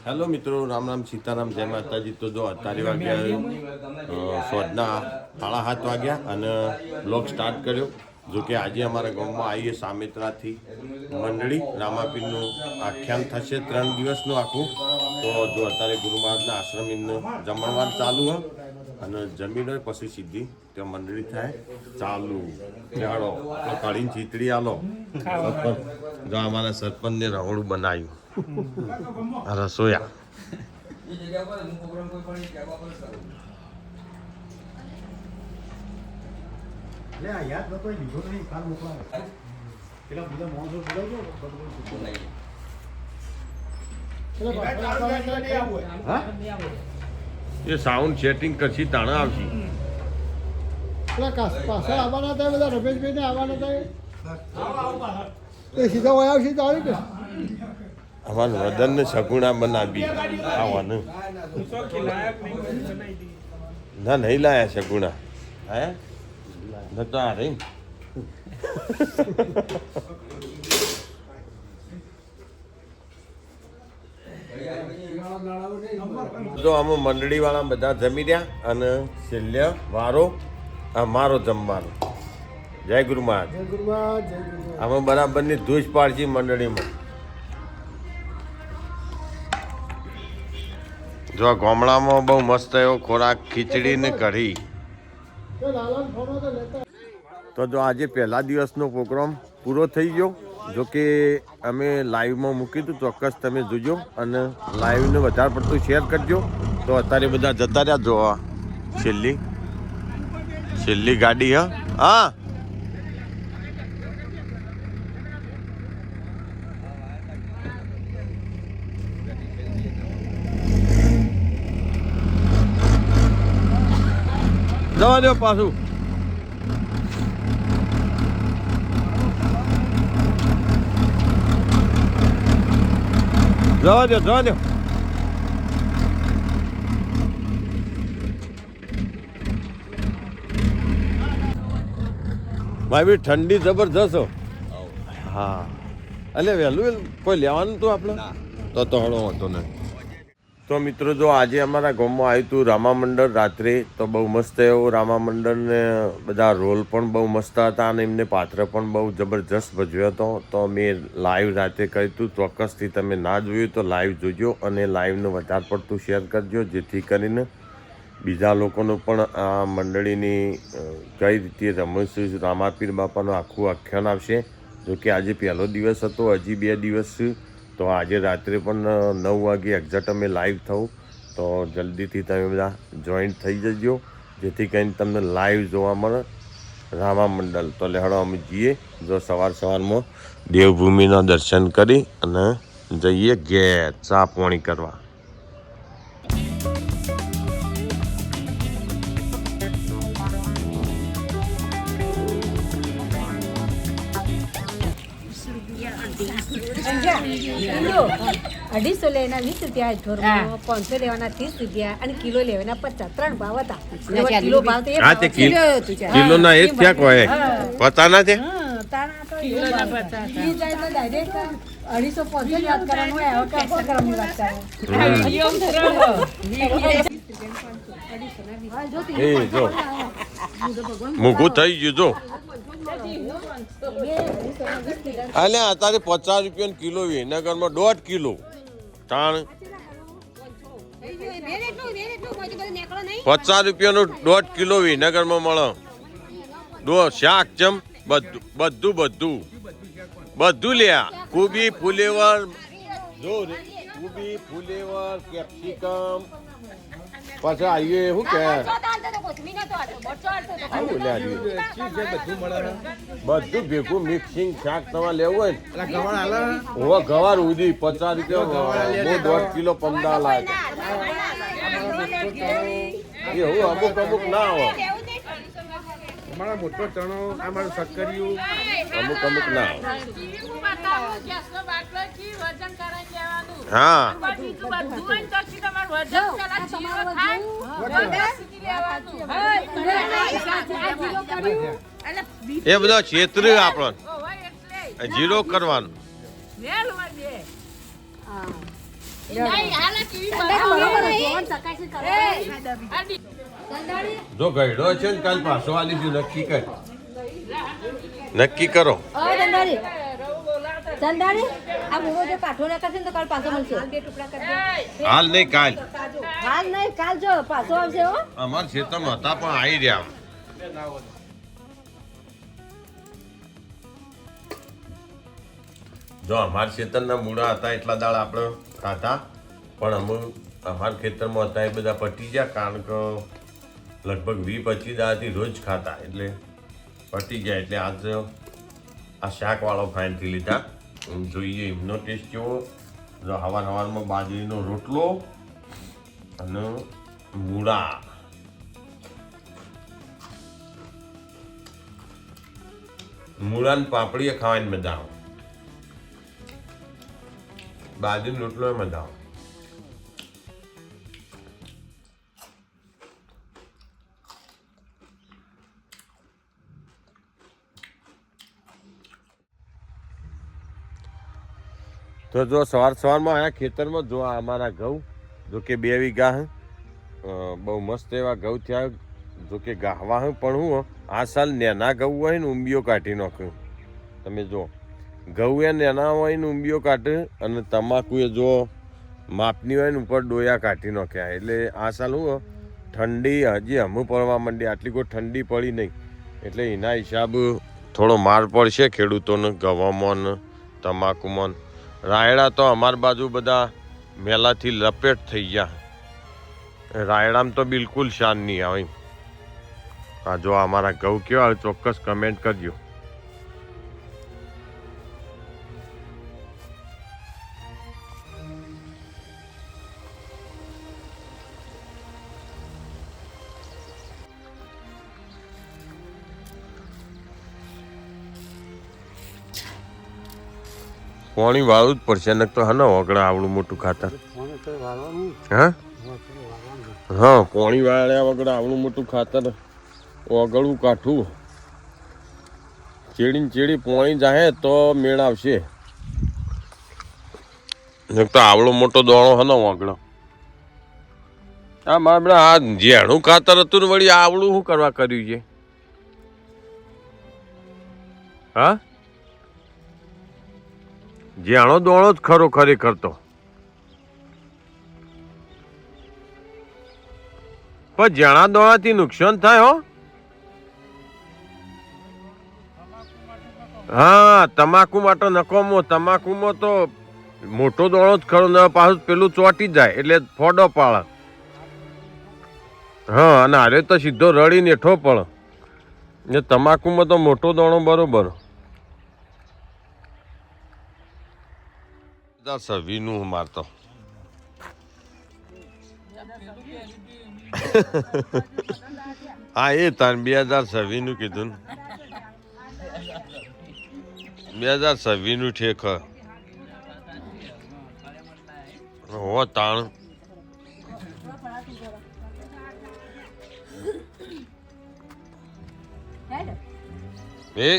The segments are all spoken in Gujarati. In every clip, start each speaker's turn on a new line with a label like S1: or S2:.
S1: હેલો મિત્રો, રામ રામ સીતારામ, જય માતાજી. તો જો અત્યારે વાગ્યા સોજના 7:30 વાગ્યા અને બ્લોગ સ્ટાર્ટ કર્યો. જો કે આજે અમારા ગામમાં આવીએ સામેત્રાથી મંડળી રામાપીરનું આખ્યાન થશે 3 દિવસનું આખું. તો જો અત્યારે ગુરુ મહારાજના આશ્રમીનું જમણવાર ચાલુ હોય અને જમીન હોય પછી સીધી ત્યાં મંડળી થાય ચાલુ. હાલો તો કાઢીને ચીતડી આલો. જો અમારા સરપંચને રહોડું બનાવ્યું રસોયા. એ સાઉન્ડ સેટિંગ કરશી તાણા આવશે.
S2: પાછળ આવવાના હતા બધા રમેશભાઈ ને આવવાના હતા એ સીધા વયા આવશે તો આવી કે
S1: અમારું વદનને સગુણા બનાવી આવવાનું. ના નહીં લાયા સગુણા. હે નતો આ રહી જો આમાં મંડળીવાળા બધા જમી રહ્યા અને છેલ્લે વારો અમારો જમવાનો. જય ગુરુ મહારાજ. આમાં બરાબરની ધૂજ પાડશે મંડળીમાં. જો ગામડામાં બહુ મસ્ત એવો ખોરાક, ખીચડી ને કઢી. તો જો આજે પહેલા દિવસનો પ્રોગ્રામ પૂરો થઈ ગયો. જો કે અમે લાઈવમાં મૂક્યું હતું, ચોક્કસ તમે જોજો અને લાઈવને વધારે પડતું શેર કરજો. તો અત્યારે બધા જતા રહ્યા જોવા. છેલ્લી ગાડી. હા જવા દો પાછું. જવા દો ભાઈ બી ઠંડી જબરજસ્ત. હા એટલે વહેલું કોઈ લેવાનું હતું આપણે તો હળો હતો ને. તો મિત્રો જો આજે અમારા ગામમાં આવ્યું હતું રામા મંડળ રાત્રે. તો બહુ મસ્ત એવો રામા મંડળને બધા રોલ પણ બહુ મસ્ત હતા અને એમને પાત્ર પણ બહુ જબરજસ્ત ભજવ્યો હતો. તો મેં લાઈવ રાતે કહ્યું હતું, ચોક્કસથી તમે ના જોયું તો લાઈવ જોજો અને લાઈવનું વધારે પડતું શેર કરજો, જેથી કરીને બીજા લોકોનું પણ આ મંડળીની કઈ રીતે રમશું રામાપીર બાપાનું આખું આખ્યાન આવશે. જો કે આજે પહેલો દિવસ હતો, હજી 2 દિવસ. તો આજે રાત્રે પણ 9 વાગે એક્ઝેક્ટ અમે લાઈવ થવું. તો જલ્દીથી તમે બધા જોઈન્ટ થઈ જજો, જેથી કરીને તમને લાઈવ જોવા મળે રામા મંડળ. તો લેહડો અમે જઈએ. જો સવારમાં દેવભૂમિના દર્શન કરી અને જઈએ ઘેર ચા પાણી કરવા.
S3: ₹250 લેવાના 20 રૂપિયા, 500 લેવાના 30 રૂપિયા અને કિલો લેવાના 50. 3 ભાવ હતા. કિલો ભાવ તો
S1: કિલો ના એક ક્યાંક હોય પતા ના છે. મૂકું થઈ ગયું જો. અલે અત્યારે 50 રૂપિયા કિલો વિનેગરમાં 1.5 કિલો તાણ 50 રૂપિયાનું 1.5 કિલો વિનેગરમાં મળે. શાક ચમ બધું લ્યા. કોબી ફુલેવર જો કોબી ફુલેવર કેપ્સિકમ પાછા આવીએ શું કે બધું ભેગું મિક્સિંગ શાક તમારે લેવું હોય ને ગવાર ઉધી 50 રૂપિયા 1.5 કિલો 15 લાખ. એવું અમુક ના હોય.
S2: અમારા મોટો ચણો, અમારું સક્કરિયું
S1: અમુક ના હોય. હા એ બધા ક્ષેત્ર આપણને જીરો કરવાનું. જો ગયડો છે ને કાલ પાછો આલી દઉં નક્કી કર નક્કી કરો
S3: ચંદાડી આ બુરો જો કાઠો ના કરશે ને તો કાલ પાછો મળશે બે ટુકડા કરજો
S1: હાલ નહીં કાલ
S3: હાલ નહીં કાલ જો પાછો આવશે હો
S1: અમાર ખેતરમાં હતા પણ આવી રહ્યા જો અમાર ખેતરના મૂળા હતા એટલા દાળ આપણે ખાતા પણ અમારા ખેતરમાં હતા એ બધા પટી ગયા કારણ કે લગભગ 20-25 દાળથી રોજ ખાતા એટલે પટી ગયા એટલે આજ આ શાકવાળો ફાઇનથી લીધા જોઈએ એમનો ટેસ્ટ કેવો જો સવારમાં બાજરીનો રોટલો અને મૂળા મૂળાની પાપડીએ ખાવાની મજા આવે બાજરીનો રોટલો એ મજા આવે તો જો સવારમાં આયા ખેતરમાં જો આ અમારા ઘઉં જો કે 2 વીઘા બહુ મસ્ત એવા ઘઉં થયા જો કે ગાહવા પણ હું આ સાલ નેના ઘઉં હોય ને ઉંબીઓ કાઢી નાખ્યું તમે જો ઘઉં એ નેના હોય ને ઉંબીઓ કાઢે અને તમાકુ એ જો માપની હોય ને ઉપર ડોયા કાઢી નાખ્યા એટલે આ સાલ હું ઠંડી હજી હમું પડવા માંડી આટલી કોઈ ઠંડી પડી નહીં એટલે એના હિસાબ થોડો માર પડશે ખેડૂતોને ઘઉંમાં ને તમાકુમાં રાયડા તો અમાર બાજુ બધા મેલાથી લપેટ થઈ ગયા રાયડામાં તો બિલકુલ શાન નહીં આવે આ જો અમારા ઘઉં કેવા આવે ચોક્કસ કમેન્ટ કરજો પાણી વાળવું જ પડશે ને તો હા ઓગળા આવડું મોટું ખાતર હા હા પાણી વાળ્યા વગર આવડું મોટું ખાતર ઓગળવું કાઠું ચેડી પાણી જાય તો મેળ આવશે તો આવડો મોટો દોણો હનો ઓગળો આ મારા બેટા આ ઝેણું ખાતર હતું ને વળી આવડું શું કરવા કર્યું છે હા ઝેણો દોણો જ ખરો ખરેખર તો પણ ઝેણા દોણાથી નુકસાન થાય હો હા તમાકુ માટે નકોમો તમાકુમાં તો મોટો દોણો જ ખરો ને પાછું પેલું ચોટી જાય એટલે ફોડો પાડે હા અને હારે તો સીધો રડીને હેઠો પડે ને તમાકુમાં તો મોટો દોણો બરોબર સવીનું મારતો હા એ તાન 2026 નું કીધું 2026 નું ઠેક હો તાણ એ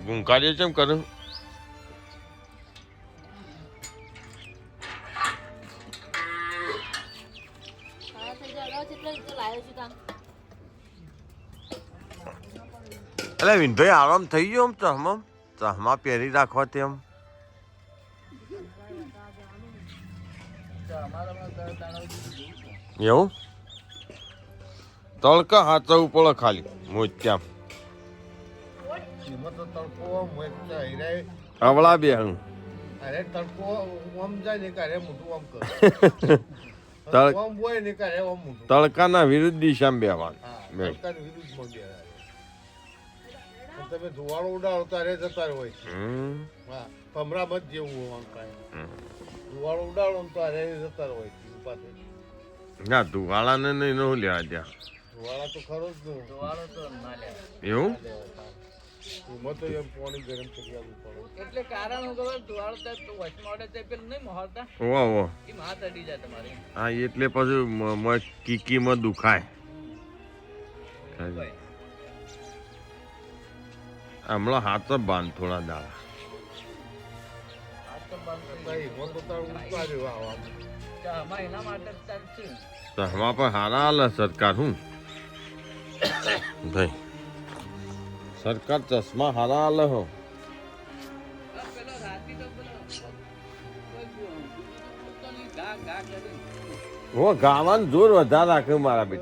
S1: ગુંકારી કેમ કરું એટલે વિનભાઈ આરામ થઈ ગયો આમ ચહમાં પહેરી રાખવા તેમ એવું તડકા હાચવું પડે ખાલી મોત્યામ અવળા બે હું તડકાના વિરુદ્ધ દિશામાં બેવાનું
S2: તમે ધુવાળો ઉડાડો ત્યારે જતા હોય હા કમરા મત જેવું ધુવાળો ઉડાડો ત્યારે જતા હોય
S1: ના ધુવાળાને નહીં નો લેવા ત્યાં
S2: ધુવાળા તો ખરો જ ધુવાળો તો ના લે
S1: એવું
S2: એમાં તો એમ પાણી ગરમ કરી આવવું પડે
S4: એટલે કારણ હું ખબર ધુવાળો તો વચમાં તે પેલું નહીં મહોરતા
S1: ઓહો
S4: એ હાથ અડી જાય તમારે
S1: હા એટલે પછી કીકીમાં દુખાય હમણાં હાથ બાંધ થોડા દાડા
S2: ભાઈ હું તો તારું ઉતાર્યું આવવાનું
S4: આમાં એના માટે જ ચાલશે.
S1: તો હમણાં પણ હારા આલે સરકાર હું ભાઈ સરકાર ચશ્મા હારા આલે હો
S4: પેલો રાતી તો પેલો કોઈ ગા ગા કરે.
S1: હું ગાવાનું જોર વધારે રાખ્યું મારા બેટા